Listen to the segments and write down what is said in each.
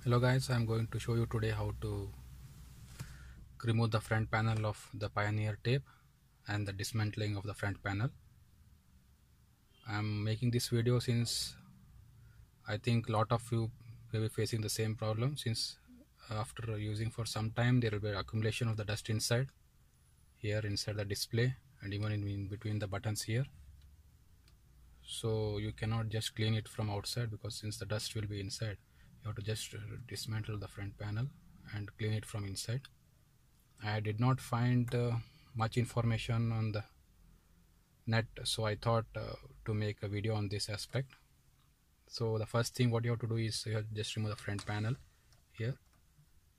Hello guys, I'm going to show you today how to remove the front panel of the Pioneer tape and the dismantling of the front panel. I'm making this video since I think a lot of you may be facing the same problem, since after using for some time there will be accumulation of the dust inside the display and even in between the buttons here. So you cannot just clean it from outside, because since the dust will be inside, you have to just dismantle the front panel and clean it from inside. I did not find much information on the net, so I thought to make a video on this aspect. So the first thing what you have to do is you have to just remove the front panel. Here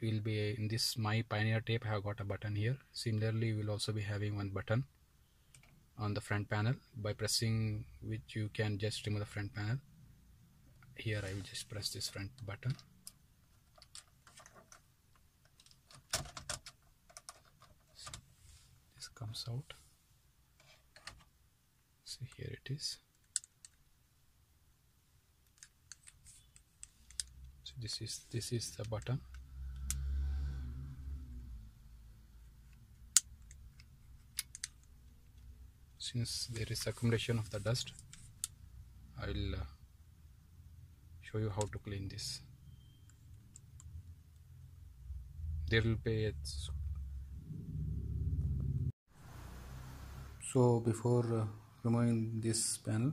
will be in this my Pioneer tape, I have got a button here. Similarly, you will also be having one button on the front panel, by pressing which you can just remove the front panel. Here I will just press this front button. This comes out. See, here it is. So this is the button. Since there is accumulation of the dust, I will show you how to clean this. There will be so before removing this panel,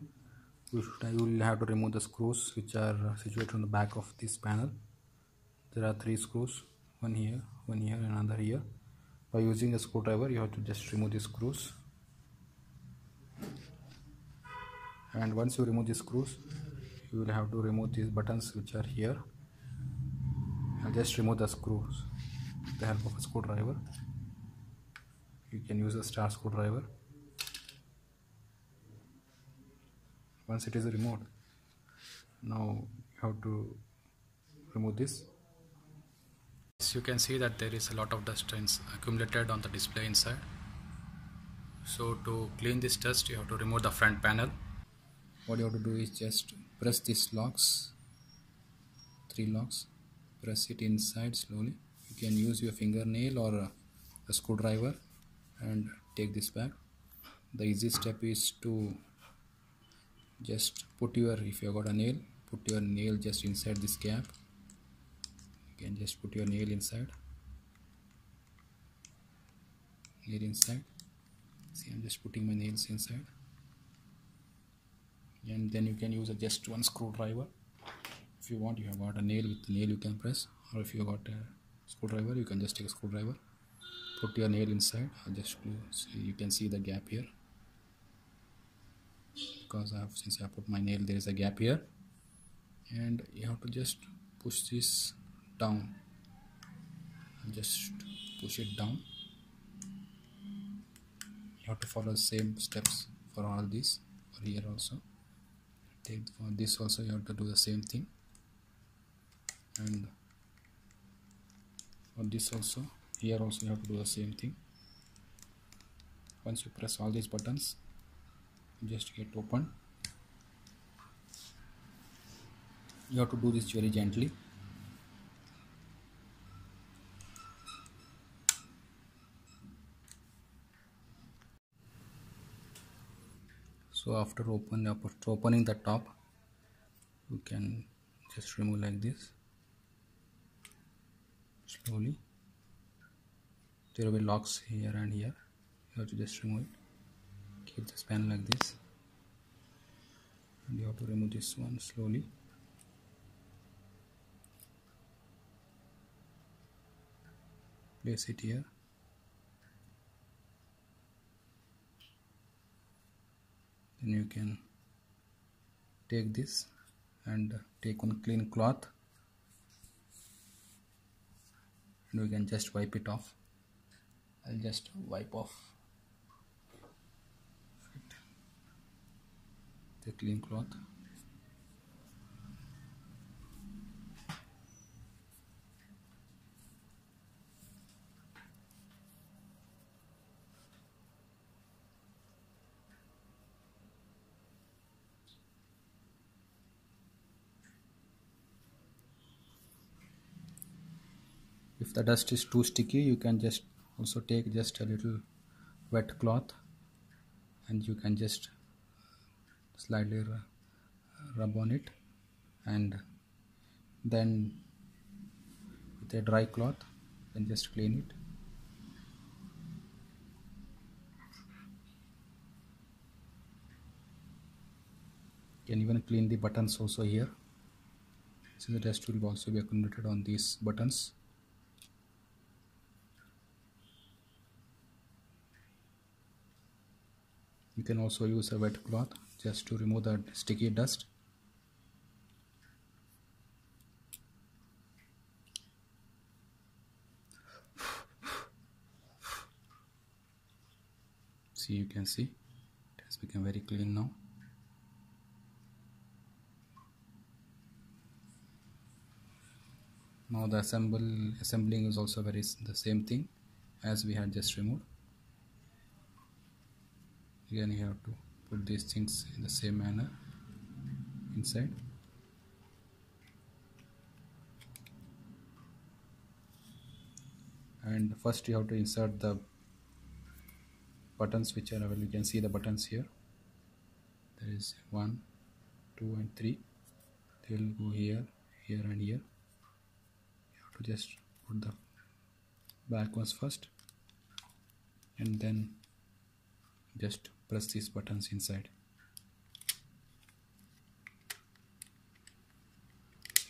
you will have to remove the screws which are situated on the back of this panel. There are 3 screws, one here, and another here. By using a screwdriver, you have to just remove the screws. And once you remove the screws, you will have to remove these buttons which are here. I'll just remove the screws with the help of a screwdriver. You can use a star screwdriver. Once it is removed, now you have to remove this. As you can see that there is a lot of dust accumulated on the display inside. So to clean this dust, you have to remove the front panel. What you have to do is just press these locks, 3 locks, press it inside slowly. You can use your fingernail or a screwdriver and take this back. The easy step is to just put your, if you have got a nail, put your nail just inside this gap. You can just put your nail inside. See, I'm just putting my nails inside. And then you can use just one screwdriver. If you want, you have got a nail, with the nail you can press, or if you got a screwdriver, you can just take a screwdriver, put your nail inside. Just so you can see the gap here, because since I put my nail, there is a gap here, and you have to just push this down. Just push it down. You have to follow the same steps for all these. For here also, for this also you have to do the same thing, and for this also, here also you have to do the same thing. Once you press all these buttons, just get open. You have to do this very gently. So after opening the top, you can just remove like this slowly. There will be locks here and here. You have to just remove it. Keep this panel like this, and you have to remove this one slowly. Place it here. Then you can take this and take one clean cloth, and we can just wipe it off. I'll just wipe off the clean cloth. if the dust is too sticky, you can just also take just a little wet cloth and you can just slightly rub on it, and then with a dry cloth then just clean it. You can even clean the buttons also here, so the dust will also be accumulated on these buttons. You can also use a wet cloth just to remove the sticky dust. See, you can see it has become very clean now. Now the assembling is also the same thing as we had just removed. Again, you have to put these things in the same manner inside. And first you have to insert the buttons which are available. You can see the buttons here. There is 1, 2 and 3. They will go here, here and here. You have to just put the back ones first and then just press these buttons inside.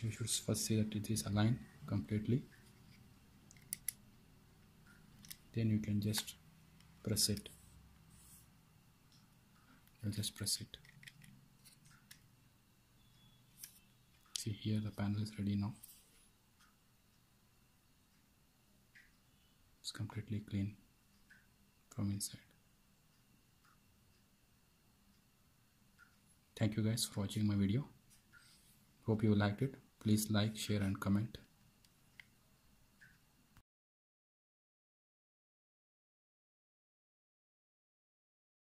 You should first see that it is aligned completely. Then you can just press it. I'll just press it. See, here the panel is ready now. It's completely clean from inside. Thank you guys for watching my video. Hope you liked it. Please like, share and comment.